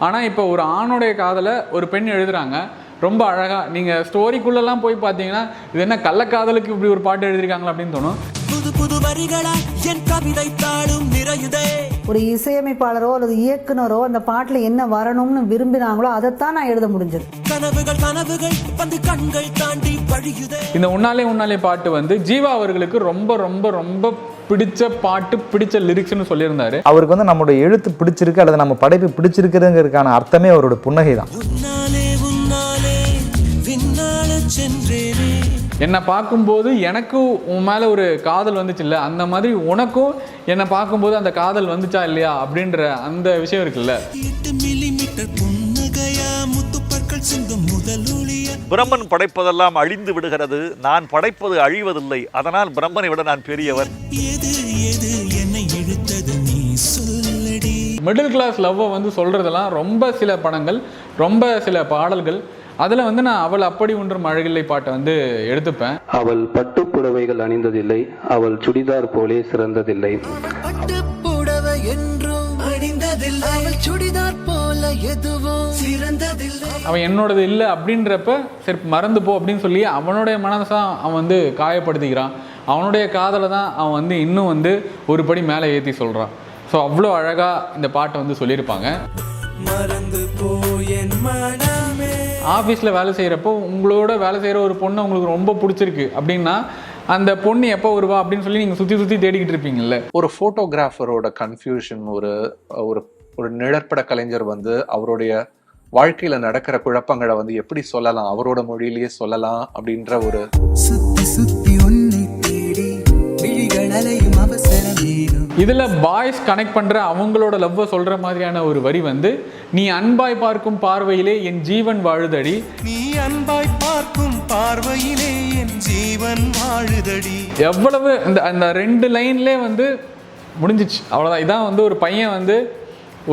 ஆனால் இப்போ ஒரு ஆணுடைய காதலை ஒரு பெண் எழுதுகிறாங்க ரொம்ப அழகாக. நீங்கள் ஸ்டோரிக்குள்ளெல்லாம் போய் பார்த்தீங்கன்னா இது என்ன கள்ளக்காதலுக்கு இப்படி ஒரு பாட்டு எழுதியிருக்காங்களா அப்படின்னு தோணும். புது புது வரிகளாய் என் கவிதை தாளும் நிறையுதே. ஒரு இசையமைப்பாளரோ அல்லது இயக்குனரோ அந்த பாட்டில் என்ன வரணும்னு விரும்பினாங்களோ அதைத்தான் நான் எழுத முடிஞ்சது. கனவுகள் கனவுகள் வந்து கண்கள் தாண்டி வழியுதே. இந்த உன்னாலே பாட்டு வந்து ஜீவா அவர்களுக்கு ரொம்ப ரொம்ப ரொம்ப பிடிச்ச பாட்டு, பிடிச்ச லிரிக்ஸ்னு சொல்லியிருந்தாரு. அவருக்கு வந்து நம்மளுடைய எழுத்து பிடிச்சிருக்கு அல்லது நம்ம படைப்பு பிடிச்சிருக்குதுங்கிறதுக்கான அர்த்தமே அவரோட புன்னகை தான். என்னை பார்க்கும்போது எனக்கும் உன் மேலே ஒரு காதல் வந்துச்சு இல்லை, அந்த மாதிரி உனக்கும் என்னை பார்க்கும்போது அந்த காதல் வந்துச்சா இல்லையா அப்படின்ற அந்த விஷயம் இருக்குல்ல. பிரம்மன் படைப்பதெல்லாம் அழிந்து விடுகிறது, நான் படைப்பது அழிவதில்லை, அதனால் பிரம்மனை விட நான் பெரியவன். மிடில் கிளாஸ் லவ்வை வந்து சொல்கிறதெல்லாம் ரொம்ப சில படங்கள், ரொம்ப சில பாடல்கள். அதில் வந்து நான் அவள் அப்படி ஒன்றும் அழகில்லை பாட்டை வந்து எடுத்துப்பேன். அவள் பட்டு புடவைகள் அணிந்ததில்லை, அவள் சுடிதார் போலே சிறந்ததில்லை. அவன் என்னோடது இல்லை அப்படின்றப்ப சரி மறந்து போ அப்படின்னு சொல்லி அவனுடைய மனசா அவன் வந்து காயப்படுத்திக்கிறான். அவனுடைய காதலை தான் அவன் வந்து இன்னும் வந்து ஒரு படி மேலே ஏற்றி சொல்கிறான். ஸோ அவ்வளோ அழகாக இந்த பாட்டை வந்து சொல்லியிருப்பாங்க. ஆஃபீஸில் வேலை செய்கிறப்போ உங்களோட வேலை செய்கிற ஒரு பொண்ணை உங்களுக்கு ரொம்ப பிடிச்சிருக்கு அப்படின்னா அந்த பொண்ணு எப்போ வருவா அப்படின்னு சொல்லி நீங்கள் சுற்றி தேடிக்கிட்டு இருப்பீங்கல்ல. ஒரு ஃபோட்டோகிராஃபரோட கன்ஃபியூஷன், ஒரு ஒரு நிழற்பட கலைஞர் வந்து அவருடைய வாழ்க்கையில் நடக்கிற குழப்பங்களை வந்து எப்படி சொல்லலாம், அவரோட மொழியிலேயே சொல்லலாம் அப்படின்ற ஒரு இதில் பாய்ஸ் கனெக்ட் பண்ணுற அவங்களோட லவ்வை சொல்கிற மாதிரியான ஒரு வரி வந்து, நீ அன்பாய் பார்க்கும் பார்வையிலே என் ஜீவன் வாழுதடி, நீ அன்பாய் பார்க்கும் பார்வையிலே என் ஜீவன் வாழுதடி. எவ்வளவு அந்த 2 லைன்லே வந்து முடிஞ்சிச்சு, அவ்வளோதான். இதான் வந்து ஒரு பையன் வந்து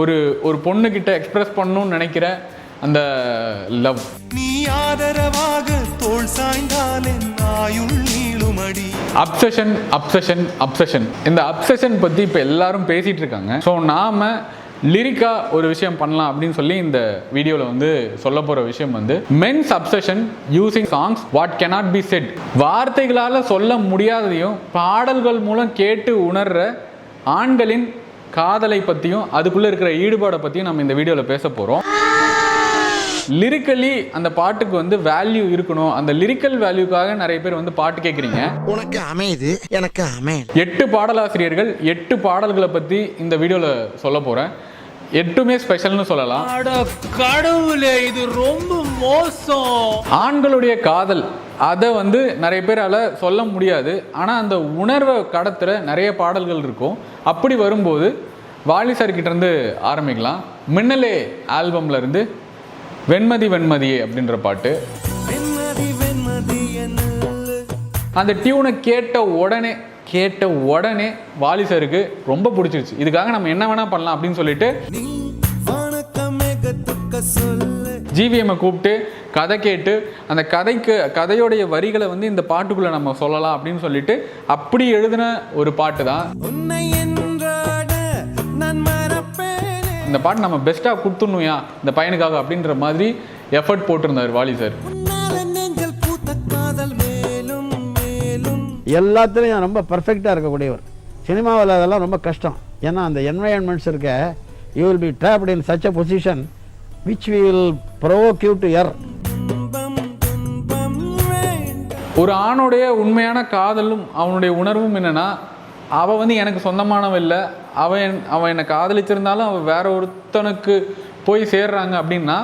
ஒரு பொண்ணுக்கிட்ட எக்ஸ்பிரஸ் பண்ணணும்னு நினைக்கிற அந்த லவ். நீ ஆதரவாக தோள் சாய்ந்தால் என் ஆயுள் நீளுமடி. Obsession obsession obsession. இந்த அப்சஷன் பற்றி இப்போ எல்லாரும் பேசிகிட்டு இருக்காங்க. ஸோ நாம் லிரிக்காக ஒரு விஷயம் பண்ணலாம் அப்படின்னு சொல்லி இந்த வீடியோவில் வந்து சொல்ல போகிற விஷயம் வந்து men's obsession using songs what cannot be said. வார்த்தைகளால் சொல்ல முடியாததையும் பாடல்கள் மூலம் கேட்டு உணர்கிற ஆண்களின் காதலை பற்றியும் அதுக்குள்ளே இருக்கிற ஈடுபாடை பற்றியும் நம்ம இந்த வீடியோவில் பேச போகிறோம். லிரிக்கலி அந்த பாட்டுக்கு வந்து வேல்யூ இருக்கணும். அந்த லிரிக்கல் வேல்யூக்காக நிறைய பேர் வந்து பாட்டு கேட்குறீங்க. உனக்கு அமையுது, எனக்கு அமையுது. 8 பாடலாசிரியர்கள் 8 பாடல்களை பற்றி இந்த வீடியோவில் சொல்ல போகிறேன். 8மே ஸ்பெஷல்னு சொல்லலாம். கடவுளே, இது ரொம்ப மோசம். ஆண்களுடைய காதல் அதை வந்து நிறைய பேரால் சொல்ல முடியாது. ஆனால் அந்த உணர்வை கடத்துகிற நிறைய பாடல்கள் இருக்கும். அப்படி வரும்போது வாலி சார் கிட்டேருந்து ஆரம்பிக்கலாம். மின்னலே ஆல்பம்ல இருந்து வெண்மதி வெண்மதியே அப்படின்ற பாட்டு. அந்த டியூனை கேட்ட உடனே வாலி சாருக்கு ரொம்ப பிடிச்சிருச்சு. இதுக்காக நம்ம என்ன வேணா பண்ணலாம் அப்படின்னு சொல்லிட்டு ஜிவிஎம்மை கூப்பிட்டு கதை கேட்டு அந்த கதையோடைய வரிகளை வந்து இந்த பாட்டுக்குள்ளே நம்ம சொல்லலாம் அப்படின்னு சொல்லிட்டு அப்படி எழுதின ஒரு பாட்டு தான் இந்த பாட்டு. நம்ம பெஸ்ட்டாக கொடுத்துடணுயா இந்த பையனுக்காக அப்படின்ற மாதிரி எஃபர்ட் போட்டிருந்தார் வாலி சார். எல்லாத்துலேயும் ரொம்ப பர்ஃபெக்டாக இருக்கக்கூடியவர். சினிமாவில் அதெல்லாம் ரொம்ப கஷ்டம். ஏன்னா அந்த என்வைரன்மெண்ட்ஸ் இருக்க, you will be trapped in such a position which we will provoke you to err. ஒரு ஆணுடைய உண்மையான காதலும் அவனுடைய உணர்வும் என்னென்னா, அவள் வந்து எனக்கு சொந்தமானவ இல்லை, அவன் என்னை காதலிச்சிருந்தாலும் அவள் வேற ஒருத்தனுக்கு போய் சேர்றாங்க அப்படின்னா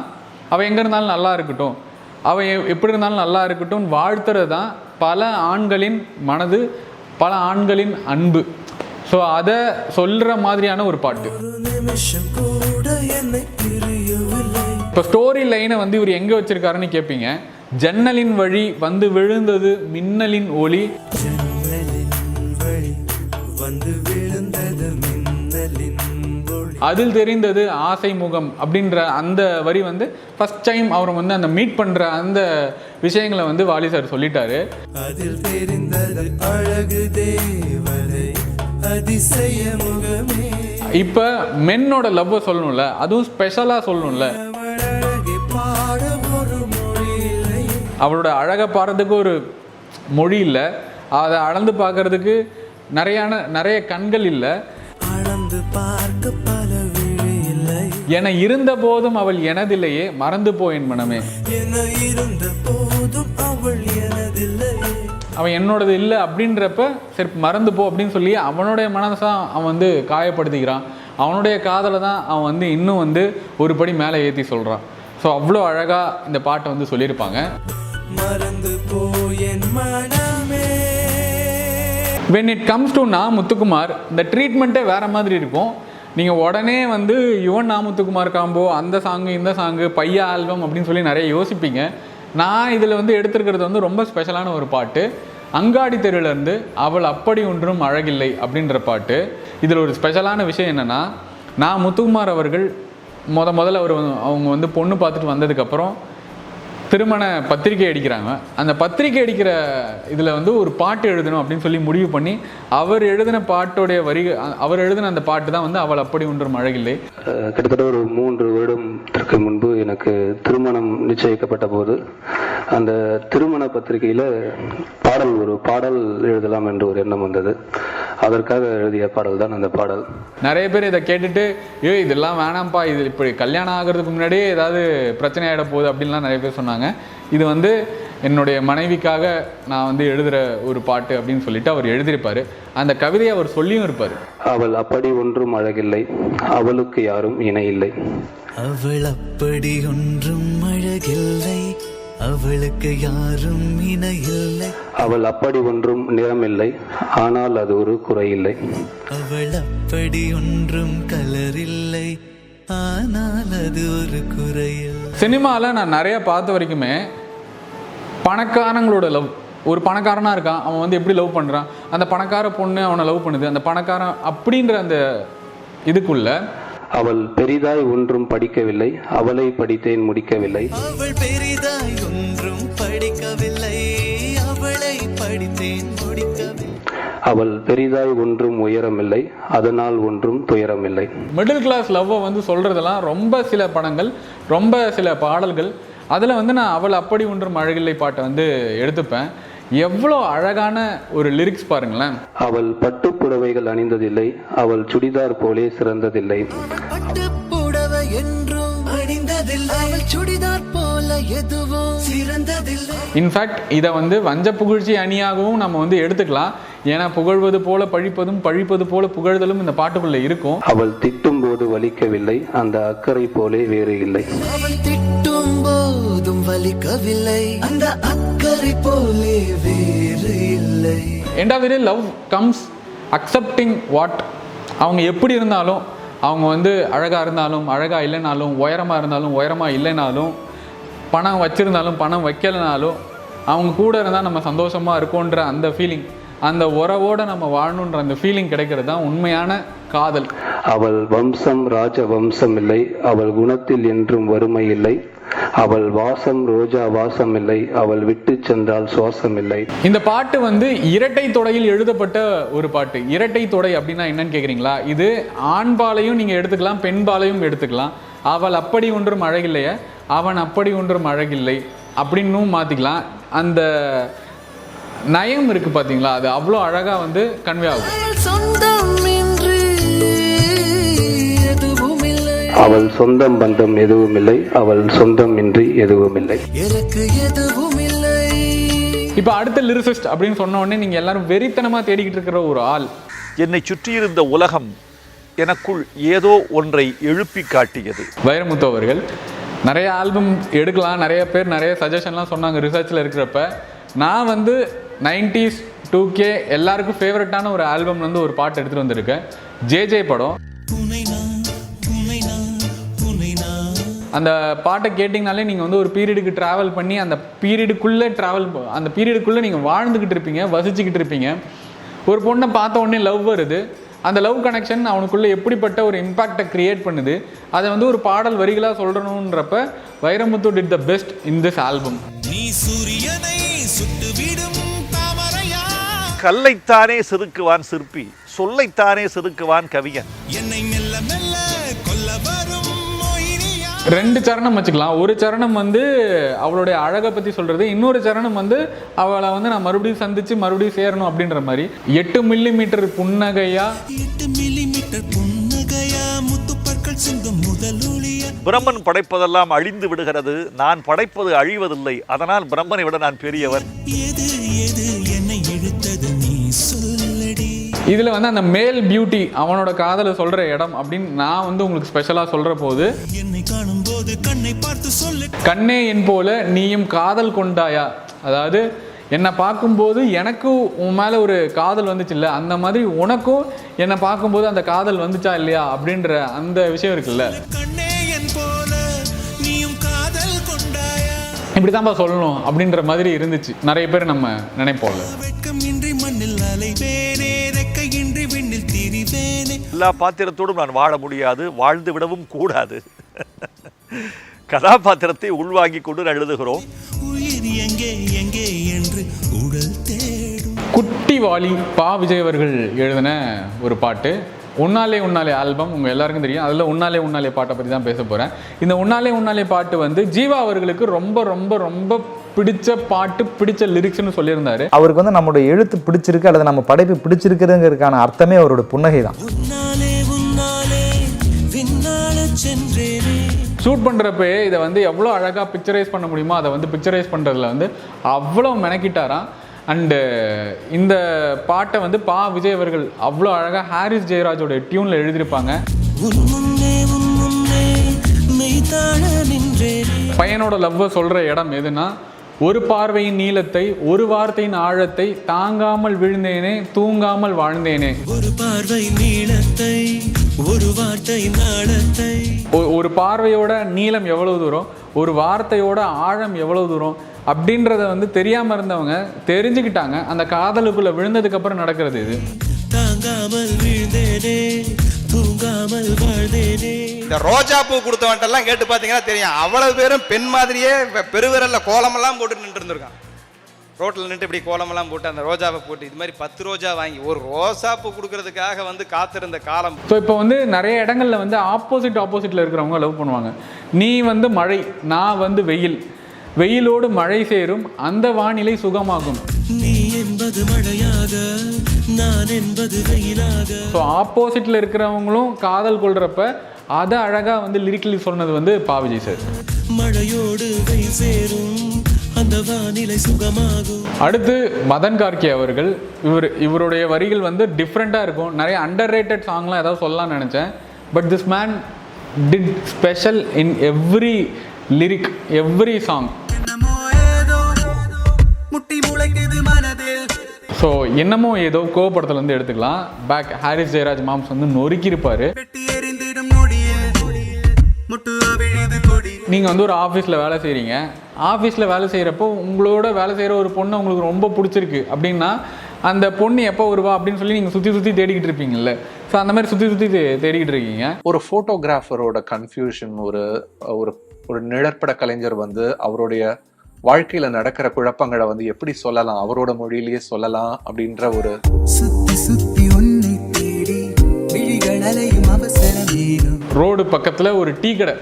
அவள் எங்கே இருந்தாலும் நல்லா இருக்கட்டும், அவன் எப்படி இருந்தாலும் நல்லா இருக்கட்டும் வாழ்த்துறது தான் பல ஆண்களின் மனது, பல ஆண்களின் அன்பு. ஸோ அதை சொல்கிற மாதிரியான ஒரு பாட்டு. இப்போ ஸ்டோரி லைனை வந்து இவர் எங்கே வச்சிருக்காருன்னு கேட்பீங்க. ஜன்னலின் வழி வந்து விழுந்தது மின்னலின் ஒளி, அதில் தெரிந்தது ஆசை முகம் அப்படின்ற அந்த வரி வந்து ஃபர்ஸ்ட் டைம் அவரை வந்து அந்த மீட் பண்ணுற அந்த விஷயங்களை வந்து வாலி சார் சொல்லிட்டாரு. அதில் தெரிந்தது அழகு தேவதை அதிசய முகமே. இப்போ மென்னோட லவ்வை சொல்லணும்ல, அதுவும் ஸ்பெஷலாக சொல்லணும்ல. அவளோட அழகை பாடுறதுக்கு ஒரு மொழி இல்லை, அதை அளந்து பார்க்கறதுக்கு நிறைய கண்கள் இல்லை. என இருந்த போதும் அவள் எனதில்லையே, மறந்து போ என் மனமே. அவன் என்னோடது இல்லை அப்படின்றப்ப சரி மறந்து போ அப்படின்னு சொல்லி அவனுடைய மனதான் அவன் வந்து காயப்படுத்திக்கிறான். அவனுடைய காதலை தான் அவன் வந்து இன்னும் வந்து ஒரு படி மேலே ஏற்றி சொல்கிறான். ஸோ அவ்வளோ அழகாக இந்த பாட்டை வந்து சொல்லியிருப்பாங்க. when it comes to நா முத்துக்குமார், இந்த ட்ரீட்மெண்ட்டே வேறு மாதிரி இருக்கும். நீங்கள் உடனே வந்து யுவன் நா முத்துக்குமார் காம்போ, அந்த சாங்கு இந்த சாங்கு பையா ஆல்பம் அப்படின்னு சொல்லி நிறைய யோசிப்பீங்க. நான் இதில் வந்து எடுத்துருக்கிறது வந்து ரொம்ப ஸ்பெஷலான ஒரு பாட்டு. அங்காடி தெருவிலேருந்து அவள் அப்படி ஒன்றும் அழகில்லை அப்படின்ற பாட்டு. இதில் ஒரு ஸ்பெஷலான விஷயம் என்னென்னா, நான் முத்துக்குமார் அவர்கள் முதல்ல அவங்க வந்து பொண்ணு பார்த்துட்டு வந்ததுக்கப்புறம் திருமண பத்திரிகை அடிக்கிறாங்க. அந்த பத்திரிகை அடிக்கிற இதில் வந்து ஒரு பாட்டு எழுதணும் அப்படின்னு சொல்லி முடிவு பண்ணி அவர் எழுதின பாட்டோடைய அவர் எழுதின அந்த பாட்டு தான் வந்து அவள் அப்படி ஒன்றும் அழகில்லை. கிட்டத்தட்ட ஒரு 3 வருடத்திற்கு முன்பு எனக்கு திருமணம் நிச்சயிக்கப்பட்ட போது அந்த திருமண பத்திரிகையில் ஒரு பாடல் எழுதலாம் என்று ஒரு எண்ணம் வந்தது. அதற்காக எழுதிய பாடல் தான் அந்த பாடல். நிறைய பேர் இதை கேட்டுட்டு இதெல்லாம் வேணாம்ப்பா, இது இப்படி கல்யாணம் ஆகிறதுக்கு முன்னாடியே ஏதாவது பிரச்சனை ஆகிட போகுது அப்படின்லாம் நிறைய பேர் சொன்னாங்க. இது வந்து என்னுடைய மனைவிக்காக நான் வந்து எழுதுகிற ஒரு பாட்டு அப்படின்னு சொல்லிட்டு அவர் எழுதியிருப்பார். அந்த கவிதையை அவர் சொல்லியும் இருப்பார். அவள் அப்படி ஒன்றும் அழகில்லை, அவளுக்கு யாரும் இணை இல்லை. அவள் அப்படி ஒன்றும் அழகில்லை, அவளுக்கு யாரும் இணை இல்லை. அவள் அப்படி ஒன்றும் நிறமில்லை, ஆனால் அது ஒரு குறையில்லை. அவள் அப்படி ஒன்றும் கலரில்லை, ஆனால் அது ஒரு குறையில். சினிமாவில் நான் நிறைய பார்த்த வரைக்குமே பணக்காரங்களோட லவ், ஒரு பணக்காரனாக இருக்கான், அவன் வந்து எப்படி லவ் பண்ணுறான், அந்த பணக்கார பொண்ணு அவனை லவ் பண்ணுது, அந்த பணக்காரன் அப்படின்ற அந்த இதுக்குள்ள அவள் பெரிதாய் ஒன்றும் படிக்கவில்லை, அவளை படித்தேன் முடிக்கவில்லை. அவள் பெரிதாய் ஒன்றும் படிக்கவில்லை, அவளை படித்தேன் முடிக்கவில்லை. அவள் பெரிதாய் ஒன்றும் உயரமில்லை, அதனால் ஒன்றும் துயரமில்லை. மிடில் கிளாஸ் லவ்வை வந்து சொல்கிறதெல்லாம் ரொம்ப சில படங்கள், ரொம்ப சில பாடல்கள். அதில் வந்து நான் அவள் அப்படி ஒன்றும் அழகில்லை பாட்டை வந்து எடுத்துப்பேன். எவ்வளோ அழகான ஒரு லிரிக்ஸ் பாருங்களேன். அவள் பட்டு புடவைகள் அணிந்ததில்லை, அவள் சுடிதார் போலே சிறந்ததில்லை. பட்டு புடவை என்றும் அணிந்ததில்லை, அவள் சுடிதார் போல எதுவும் சிறந்ததில்லை. இன்ஃபேக்ட் இதை வந்து வஞ்ச புகழ்ச்சி அணியாகவும் நம்ம வந்து எடுத்துக்கலாம். ஏன்னா புகழ்வது போல பழிப்பதும் பழிப்பது போல புகழ்தலும் இந்த பாட்டுக்குள்ள இருக்கும். அவள் திட்டும் போது வலிக்கவில்லை, அந்த அக்கறை போலே வேறு இல்லை. அவள் திட்டும் போதும் வலிக்கவில்லை, அந்த அக்கறை போலே வேறு இல்லை. End of the day love comes accepting what. அவங்க எப்படி இருந்தாலும், அவங்க வந்து அழகாக இருந்தாலும் அழகாக இல்லைனாலும், உயரமாக இருந்தாலும் உயரமாக இல்லைனாலும், பணம் வச்சுருந்தாலும் பணம் வைக்கலைனாலும், அவங்க கூட இருந்தால் நம்ம சந்தோஷமாக இருக்கோன்ற அந்த ஃபீலிங், அந்த உறவோடு நம்ம வாழணுன்ற அந்த ஃபீலிங் கிடைக்கிறது தான் உண்மையான காதல். அவள் வம்சம் ராஜ வம்சம் இல்லை, அவள் குணத்தில் என்றும் வறுமை இல்லை. அவள் வாசம் ரோஜா வாசம் இல்லை, அவள் விட்டு சென்றால் சுவாசம் இல்லை. இந்த பாட்டு வந்து இரட்டை தொடையில் எழுதப்பட்ட ஒரு பாட்டு. இரட்டை தொடை அப்படின்னா என்னன்னு கேட்குறீங்களா? இது ஆண்பாலையும் நீங்கள் எடுத்துக்கலாம், பெண்பாலையும் எடுத்துக்கலாம். அவள் அப்படி ஒன்றும் அழகில்லையே, அவன் அப்படி ஒன்றும் அழகில்லை அப்படின்னும் மாற்றிக்கலாம். அந்த நயம் இருக்கு பார்த்தீங்களா, அது அவ்வளோ அழகாக வந்து கன்வே ஆகும். அவள் சொந்தம் பந்தம் எதுவும் இல்லை, அவள் சொந்தம் இன்றி எதுவும் இல்லை. இப்போ அடுத்த லிரிசிஸ்ட் அப்படின்னு சொன்ன உடனே நீங்கள் எல்லாரும் வெறித்தனமாக தேடிக்கிட்டு இருக்கிற ஒரு ஆள். என்னை சுற்றியிருந்த உலகம் எனக்குள் ஏதோ ஒன்றை எழுப்பி காட்டியது. வைரமுத்து அவர்கள் நிறைய ஆல்பம் எடுக்கலாம், நிறைய பேர் நிறைய சஜஷன்லாம் சொன்னாங்க ரிசர்ச்சில் இருக்கிறப்ப. நான் வந்து 90s 2K எல்லாருக்கும் ஃபேவரட்டான ஒரு ஆல்பம் வந்து ஒரு பாட்டு எடுத்துகிட்டு வந்திருக்கேன். ஜே படம். அந்த பாட்டை கேட்டிங்கனாலே நீங்கள் வந்து ஒரு பீரியடுக்கு ட்ராவல் பண்ணி அந்த பீரியடுக்குள்ளே நீங்கள் வாழ்ந்துக்கிட்டு இருப்பீங்க, வசிச்சுக்கிட்டு இருப்பீங்க. ஒரு பொண்ணை பார்த்த உடனே லவ் வருது. அந்த லவ் கனெக்ஷன் அவனுக்குள்ளே எப்படிப்பட்ட ஒரு இம்பேக்டை க்ரியேட் பண்ணுது, அதை வந்து ஒரு பாடல் வரிகளாக சொல்கிறணுன்றப்ப Vairamuthu did the best in this album. கல்லைத்தானே செதுக்குவான் சிற்பி, சொல்லைத்தானே செதுக்குவான் கவிஞன். என்னை 2 சரணம் வச்சுக்கலாம். ஒரு சரணம் வந்து அவளுடைய அழகை பற்றி சொல்கிறது, இன்னொரு சரணம் வந்து அவளை வந்து நான் மறுபடியும் சந்தித்து மறுபடியும் சேரணும் அப்படின்ற மாதிரி. 8 மில்லிமீட்டர் புன்னகையா, 8 மில்லிமீட்டர் புன்னகையா, முத்துப்பற்கள் சிந்தும் முதலொளியா. பிரம்மன் படைப்பதெல்லாம் அழிந்து விடுகிறது, நான் படைப்பது அழிவதில்லை, அதனால் பிரம்மனை விட நான் பெரியவன். எது எது என்னை இழுத்தது நீ சொல்லடி. இதில் வந்து அந்த மேல் பியூட்டி அவனோட காதலை சொல்கிற இடம் அப்படின்னு நான் வந்து உங்களுக்கு ஸ்பெஷலாக சொல்கிற போது, என்னை காணும் போது கண்ணை பார்த்து சொல்லு, கண்ணே என் போல நீயும் காதல் கொண்டாயா. அதாவது என்னை பார்க்கும்போது எனக்கும் உன் மேலே ஒரு காதல் வந்துச்சு இல்லை, அந்த மாதிரி உனக்கும் என்னை பார்க்கும்போது அந்த காதல் வந்துச்சா இல்லையா அப்படின்ற அந்த விஷயம் இருக்குல்ல. கண்ணே என் போல நீயும் காதல் கொண்டாயா. இப்படி தான்ப்பா சொல்லணும் அப்படின்ற மாதிரி இருந்துச்சு. நிறைய பேர் நம்ம நினைப்போம்ல. வெட்கமின்றி மண்ணில் அலைவேனே, ரெக்கையின்றி விண்ணில் திரிவேனே. எல்லா பாத்திரத்தோடும் நான் வாழ முடியாது, வாழ்ந்து விடவும் கூடாது. கதாபாத்திரத்தை உள்வாங்கி கொண்டு எழுதுகிறோம். உயிர் எங்கே எங்கே என்று உடல் தேடும். குட்டி வாலி பா விஜய் அவர்கள் எழுதின ஒரு பாட்டு, உன்னாலே உன்னாலே ஆல்பம். உங்கள் எல்லாருக்கும் தெரியும். அதில் உன்னாலே உன்னாலே பாட்டை பற்றி தான் பேச போகிறேன். இந்த உன்னாலே உன்னாலே பாட்டு வந்து ஜீவா அவர்களுக்கு ரொம்ப ரொம்ப ரொம்ப பிடிச்ச பாட்டு, பிடிச்ச லிரிக்ஸ்னு சொல்லியிருந்தாரு. அவருக்கு வந்து நம்மளுடைய எழுத்து பிடிச்சிருக்கு அல்லது நம்ம படைப்பு பிடிச்சிருக்குதுங்கிறதுக்கான அர்த்தமே அவரோட புன்னகை தான். உன்னாலே உன்னாலே விண்ணால சென்றேனே. ஷூட் பண்ணுறப்ப இதை வந்து எவ்வளோ அழகாக பிக்சரைஸ் பண்ண முடியுமோ அதை வந்து பிக்சரைஸ் பண்ணுறதுல வந்து அவ்வளோ மெனக்கிட்டாராம். அண்டு இந்த பாட்டை வந்து பா விஜய் அவர்கள் அவ்வளோ அழகாக ஹாரிஸ் ஜெயராஜோட டியூனில் எழுதியிருப்பாங்க. பையனோட லவ்வை சொல்கிற இடம் எதுனா, ஒரு பார்வையின் நீளத்தை, ஒரு வார்த்தையின் ஆழத்தை, தாங்காமல் விழுந்தேனே, தூங்காமல் வாழ்ந்தேனே. ஒரு பார்வை நீளத்தை, ஒரு வார்த்தையின் ஆழத்தை. ஒரு பார்வையோட நீளம் எவ்வளவு தூரம், ஒரு வார்த்தையோட ஆழம் எவ்வளவு தூரம் அப்படின்றத வந்து தெரியாமல் இருந்தவங்க தெரிஞ்சுக்கிட்டாங்க. அந்த காதலுக்குள்ளே விழுந்ததுக்கப்புறம் நடக்கிறது இது. தாங்காமல் விழுந்தேனே, தூங்காமல் வாழ்ந்தேனே. இந்த ரோஜா பூ கொடுத்தவன்ட்டெல்லாம் கேட்டு பார்த்தீங்கன்னா தெரியும், அவ்வளவு பேரும் பெண் மாதிரியே பெருவிரல்ல கோலமெல்லாம் போட்டு நின்று இருந்திருக்கான். ரோட்டில் நின்று இப்படி கோலமெல்லாம் போட்டு அந்த ரோஜாவை போட்டு இது மாதிரி 10 ரோஜா வாங்கி ஒரு ரோசா பூ கொடுக்கறதுக்காக வந்து காத்திருந்த காலம். ஸோ இப்போ வந்து நிறைய இடங்கள்ல வந்து ஆப்போசிட்டில் இருக்கிறவங்க லவ் பண்ணுவாங்க. நீ வந்து மழை, நான் வந்து வெயில், வெயிலோடு மழை சேரும், அந்த வானிலை சுகமாகும். நீ என்பது மழையாக, நான் என்பது வெயிலாக. ஸோ ஆப்போசிட்டில் இருக்கிறவங்களும் காதல் கொள்றப்ப அதை அழகாக வந்து லிரிக்கலி சொன்னது வந்து பா விஜய் சார். மழையோடு வெயில் சேரும், அந்த வானிலை சுகமாகும். அடுத்து மதன் கார்கே அவர்கள். இவருடைய வரிகள் வந்து டிஃப்ரெண்ட்டாக இருக்கும். நிறைய அண்டர் ரேட்டட் சாங்லாம் ஏதாவது சொல்லலாம்னு நினச்சேன். But this man did special in every lyric, every song. So என்னமோ ஏதோ கோபப்படத்துலேருந்து எடுத்துக்கலாம். பேக் ஹாரிஸ் ஜெயராஜ் மாம்ஸ் வந்து நொறுக்கியிருப்பார். நீங்கள் வந்து ஒரு ஆஃபீஸில் வேலை செய்கிறீங்க. ஆஃபீஸில் வேலை செய்கிறப்போ உங்களோட வேலை செய்கிற ஒரு பொண்ணு உங்களுக்கு ரொம்ப பிடிச்சிருக்கு அப்படின்னா அந்த பொண்ணு எப்போ வருவா அப்படின்னு சொல்லி நீங்கள் சுற்றி தேடிக்கிட்டு இருப்பீங்கல்ல. ஸோ அந்த மாதிரி சுற்றி தேடிக்கிட்டு இருக்கீங்க. ஒரு ஃபோட்டோகிராஃபரோட கன்ஃபியூஷன், ஒரு ஒரு நிழற்பட கலைஞர் வந்து அவருடைய வாழ்க்கையில நடக்கிற குழப்பங்களை வந்து எப்படி சொல்லலாம், அவரோட மொழியிலேயே சொல்லலாம் அப்படின்ற ஒரு ரோடு பக்கத்தில் ஒரு டீ கடை.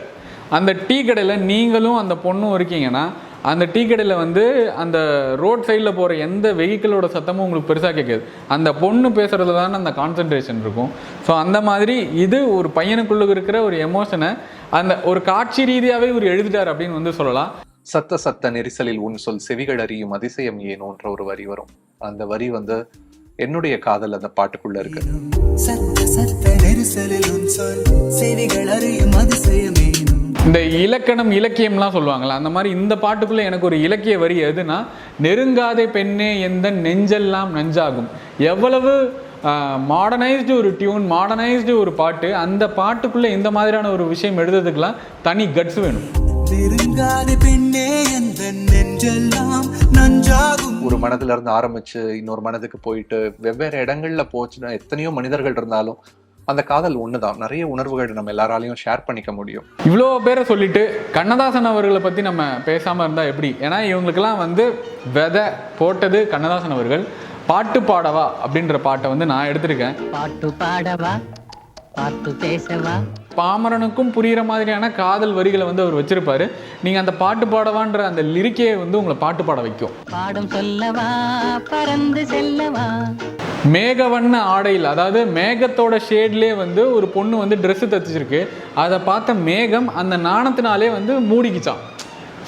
அந்த டீ கடையில் நீங்களும் அந்த பொண்ணும் இருக்கீங்கன்னா அந்த டீ கடையில் வந்து அந்த ரோட் சைடில் போகிற எந்த வெஹிக்கிளோட சத்தமும் உங்களுக்கு பெருசாக கேட்காது. அந்த பொண்ணு பேசுகிறதுல தானே அந்த கான்சன்ட்ரேஷன் இருக்கும். ஸோ அந்த மாதிரி இது ஒரு பையனுக்குள்ளே இருக்கிற ஒரு எமோஷனை அந்த ஒரு காட்சி ரீதியாகவே இவர் எழுதிட்டார் அப்படின்னு வந்து சொல்லலாம். சத்த சத்த நெரிசலில் உன் சொல் செவிகள் அறியும் அதிசயம் ஏனோன்ற ஒரு வரி வரும். அந்த வரி வந்து என்னுடைய காதல் அந்த பாட்டுக்குள்ள இருக்கு. இந்த இலக்கணம் இலக்கியம்லாம் சொல்லுவாங்கள்ல, அந்த மாதிரி இந்த பாட்டுக்குள்ள எனக்கு ஒரு இலக்கிய வரி எதுனா, நெருங்காதே பெண்ணே எந்த நெஞ்செல்லாம் நஞ்சாகும். எவ்வளவு மாடர்னைஸ்டு ஒரு டியூன், மாடர்னைஸ்டு ஒரு பாட்டு. அந்த பாட்டுக்குள்ள இந்த மாதிரியான ஒரு விஷயம் எழுதுறதுக்கெல்லாம் தனி கட்ஸ் வேணும். ஒரு மனதுல இருந்து ஆரம்பிச்சு இன்னொரு மனதுக்கு போயிட்டு வெவ்வேறு இடங்கள்ல போச்சுன்னா எத்தனையோ மனிதர்கள் இருந்தாலும் அந்த காதல் ஒண்ணுதான். நிறைய உணர்வுகள் நம்ம எல்லாராலையும் ஷேர் பண்ணிக்க முடியும். இவ்வளோ பேரை சொல்லிட்டு கண்ணதாசன் அவர்களை பற்றி நம்ம பேசாமல் இருந்தால் எப்படி? ஏன்னா இவங்களுக்கெல்லாம் வந்து விதை போட்டது கண்ணதாசன் அவர்கள். பாட்டு பாடவா அப்படின்ற பாட்டை வந்து நான் எடுத்திருக்கேன். பாட்டு பாடவா, பாட்டு பேசவா, பாமரனுக்கும் புரிகிற மாதிரியான காதல் வரிகளை வந்து அவர் வச்சிருப்பாரு. நீங்கள் அந்த பாட்டு பாடவான்ற அந்த லிரிக்கே வந்து உங்களை பாட்டு பாட வைக்கும். பாடும் சொல்லவா பறந்து செல்லவா. மேகவண்ண ஆடையில், அதாவது மேகத்தோட ஷேட்லேயே வந்து ஒரு பொண்ணு வந்து ட்ரெஸ்ஸு தைச்சிருக்கு. அதை பார்த்த மேகம் அந்த நாணத்தினாலே வந்து மூடிக்குச்சான்.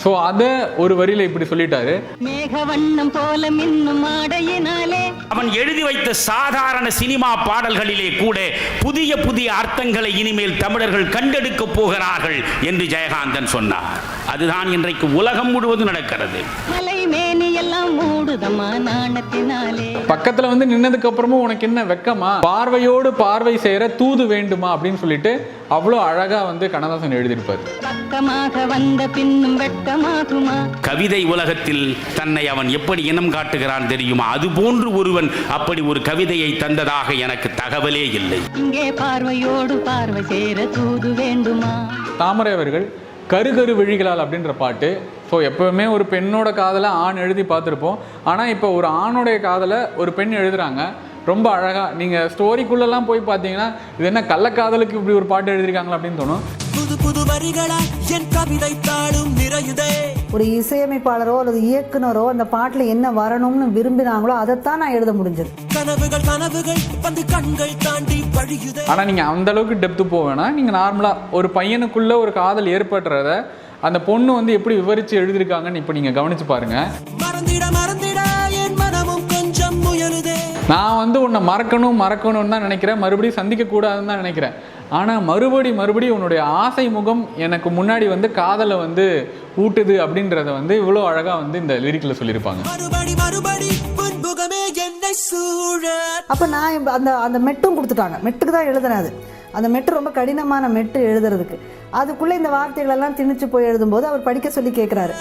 ஸோ அதை ஒரு வரியில இப்படி சொல்லிட்டாரு. மேகவண்ணம் போல மின்னும் ஆடையினாலே. அவன் எழுதி வைத்த சாதாரண சினிமா பாடல்களிலே கூட புதிய புதிய அர்த்தங்களை இனிமேல் தமிழர்கள் கண்டெடுக்க போகிறார்கள் என்று ஜெயகாந்தன் சொன்னார். அதுதான் இன்றைக்கு உலகம் முழுவதும் நடக்கிறது. மலை மேனி எல்லாம் மூடுதமா நாணத்தினாலே. பக்கத்துல வந்து நின்னதுக்கு அப்புறமும் உனக்கு என்ன வெக்கமா, பார்வையோடு பார்வை சேர தூது வேண்டுமா அப்படின்னு சொல்லிட்டு அவ்வளோ அழகா வந்து கண்ணதாசன் எழுதியிருப்பாரு. பக்கமாக வந்த பின்னும் வெட்கமாகுமா. கவிதை உலகத்தில் தன்னை அவன் எப்படி இனம் காட்டுகிறான் தெரியுமா? அது போன்று ஒருவன் அப்படி ஒரு கவிதையை தந்ததாக எனக்கு தகவலே இல்லை. இங்கே பார்வையோடு பார்வை சேர தூது வேண்டுமா. தாமரை அவர்கள் கருகரு விழிகளால் அப்படின்ற பாட்டு. ஸோ எப்போவுமே ஒரு பெண்ணோட காதலை ஆண் எழுதி பார்த்துருப்போம். ஆனால் இப்போ ஒரு ஆணுடைய காதலை ஒரு பெண் எழுதுகிறாங்க. ரொம்ப அழகாக நீங்கள் ஸ்டோரிக்குள்ளெல்லாம் போய் பார்த்தீங்கன்னா இது என்ன கள்ளக்காதலுக்கு இப்படி ஒரு பாட்டு எழுதியிருக்காங்களா அப்படின்னு தோணும். புது புது வரிகளா என் கவிதை தாளும் நிறையுதே. ஒரு இசையமைப்பாளரோ அல்லது இயக்குனரோ அந்த பாட்டில் என்ன வரணும்னு விரும்பினாங்களோ அதைத்தான் நான் எழுத முடிஞ்சது. கனவுகள் கனவுகள் வந்து கண்கள் தாண்டி வழியுதே. ஆனால் நீங்கள் அந்த அளவுக்கு டெப்த்து போவேன்னா நீங்கள் நார்மலாக ஒரு பையனுக்குள்ளே ஒரு காதல் ஏற்படுறத அந்த பொண்ணு வந்து எப்படி விவரித்து எழுதியிருக்காங்கன்னு இப்போ நீங்கள் கவனித்து பாருங்கள். மறந்திட மறந்திட என் மனமும் கொஞ்சம் முயலுதே. நான் வந்து உன்னை மறக்கணும்னு தான் நினைக்கிறேன், மறுபடியும் சந்திக்கக்கூடாதுன்னு தான் நினைக்கிறேன். ஆனால் மறுபடியும் உன்னுடைய ஆசை முகம் எனக்கு முன்னாடி வந்து காதலை வந்து ஊட்டுது அப்படின்றத வந்து இவ்வளோ அழகாக வந்து இந்த லிரிக்கில் சொல்லியிருப்பாங்க. அப்போ நான் அந்த மெட்டும் கொடுத்துட்டாங்க. மெட்டுக்கு தான் எழுதுனது. அந்த மெட்டு ரொம்ப கடினமான மெட்டு எழுதுறதுக்கு. அதுக்குள்ளே இந்த வார்த்தைகளெல்லாம் திணிச்சு போய் எழுதும்போது அவர் படிக்க சொல்லி கேட்குறாரு.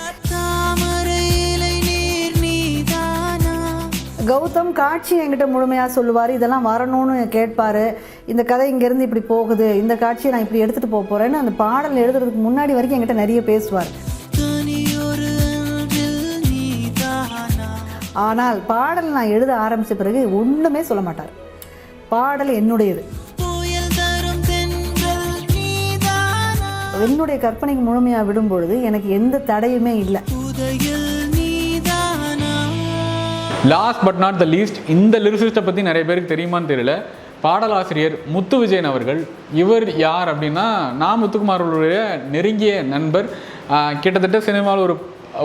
கௌதம் காட்சி என்கிட்ட முழுமையாக சொல்லுவார், இதெல்லாம் வரணும்னு கேட்பார். இந்த கதை இங்கேருந்து இப்படி போகுது, இந்த காட்சியை நான் இப்படி எடுத்துகிட்டு போக போகிறேன்னு அந்த பாடல் எழுதுறதுக்கு முன்னாடி வரைக்கும் என்கிட்ட நிறைய பேசுவார். ஆனால் பாடல் நான் எழுத ஆரம்பித்த பிறகு ஒன்றுமே சொல்ல மாட்டார். பாடல் என்னுடையது. என்னுடைய கற்பனைக்கு முழுமையாக விடும் பொழுது எனக்கு எந்த தடையுமே இல்லை. Last but not the least, இந்த லிரிசிஸ்ட்டை பற்றி நிறைய பேருக்கு தெரியுமான்னு தெரியல. பாடலாசிரியர் முத்து விஜயன் அவர்கள். இவர் யார் அப்படின்னா நான் முத்துக்குமாரோடைய நெருங்கிய நண்பர். கிட்டத்தட்ட சினிமாவில்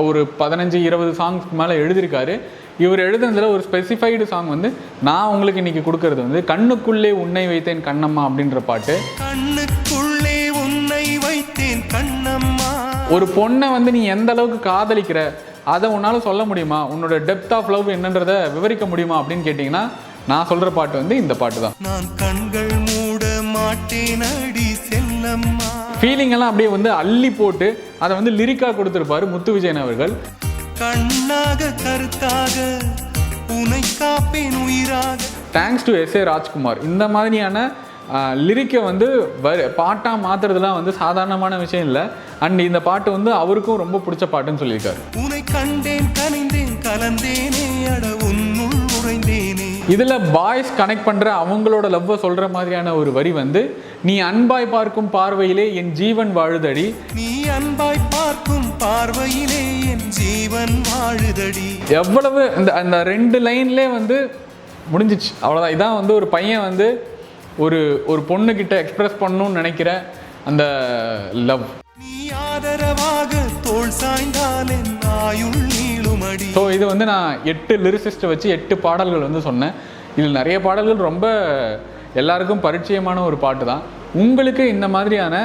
ஒரு 15-20 சாங்ஸ்க்கு மேலே எழுதியிருக்காரு. இவர் எழுதுனதில் ஒரு ஸ்பெசிஃபைடு சாங் வந்து நான் உங்களுக்கு இன்னைக்கு கொடுக்கறது வந்து கண்ணுக்குள்ளே உன்னை வைத்தேன் கண்ணம்மா அப்படின்ற பாட்டு. கண்ணுக்குள்ளே உன்னை வைத்தேன் கண்ணம்மா. ஒரு பொண்ணை வந்து நீ எந்த அளவுக்கு காதலிக்கிற அதை உன்னால் சொல்ல முடியுமா, உன்னோட டெப்த் ஆஃப் லவ் என்னன்றதை விவரிக்க முடியுமா அப்படின்னு கேட்டிங்கன்னா நான் சொல்கிற பாட்டு வந்து இந்த பாட்டு தான். நான் கண்கள் மூட மாட்டேன் அடி செல்லம்மா. ஃபீலிங் எல்லாம் அப்படியே வந்து அள்ளி போட்டு அதை வந்து லிரிக்காக கொடுத்துருப்பாரு முத்து விஜயன் அவர்கள். கண்ணாக கருத்தாக உன்னை காப்பேன் உயிராக. Thanks to S A. ராஜ்குமார். இந்த மாதிரியான லிரிக்கை வந்து பாட்டாக மாற்றுறதுலாம் வந்து சாதாரணமான விஷயம் இல்லை. அண்ட் இந்த பாட்டு வந்து அவருக்கும் ரொம்ப பிடிச்ச பாட்டுன்னு சொல்லியிருக்காரு. உன்னை கண்டேன் கனிந்தேன் கலந்தேனே அட உன்னுள் உறைந்தேனே. இதில் பாய்ஸ் கனெக்ட் பண்ணுற அவங்களோட லவ்வை சொல்கிற மாதிரியான ஒரு வரி வந்து நீ அன்பாய் பார்க்கும் பார்வையிலே என் ஜீவன் வாழுதடி. நீ அன்பாய் பார்க்கும் பார்வையிலே என் ஜீவன் வாழுதடி. எவ்வளவு அந்த 2 லைன்லேயே வந்து முடிஞ்சிச்சு, அவ்வளோதான். இதான் வந்து ஒரு பையன் வந்து ஒரு பொண்ணுக்கிட்ட எக்ஸ்பிரஸ் பண்ணணும்னு நினைக்கிற அந்த லவ். நீ ஆதரவாக தோள் சாய்ந்தால் என் ஆயுள் நீளுமடி. ஸோ இது வந்து நான் 8 லிரிசிஸ்ட்டை வச்சு 8 பாடல்கள் வந்து சொன்னேன். இதில் நிறைய பாடல்கள் ரொம்ப எல்லாருக்கும் பரிச்சயமான ஒரு பாட்டு தான். உங்களுக்கு இந்த மாதிரியான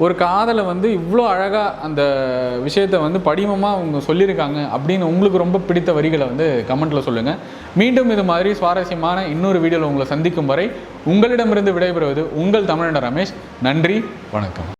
ஒரு காதலை வந்து இவ்வளோ அழகாக அந்த விஷயத்தை வந்து படிமமாக அவங்க சொல்லியிருக்காங்க அப்படின்னு உங்களுக்கு ரொம்ப பிடித்த வரிகளை வந்து கமெண்ட்டில் சொல்லுங்கள். மீண்டும் இது மாதிரி சுவாரஸ்யமான இன்னொரு வீடியோவில் உங்களை சந்திக்கும் வரை உங்களிடமிருந்து விடைபெறுவது உங்கள் தமிழண்ட ரமேஷ். நன்றி, வணக்கம்.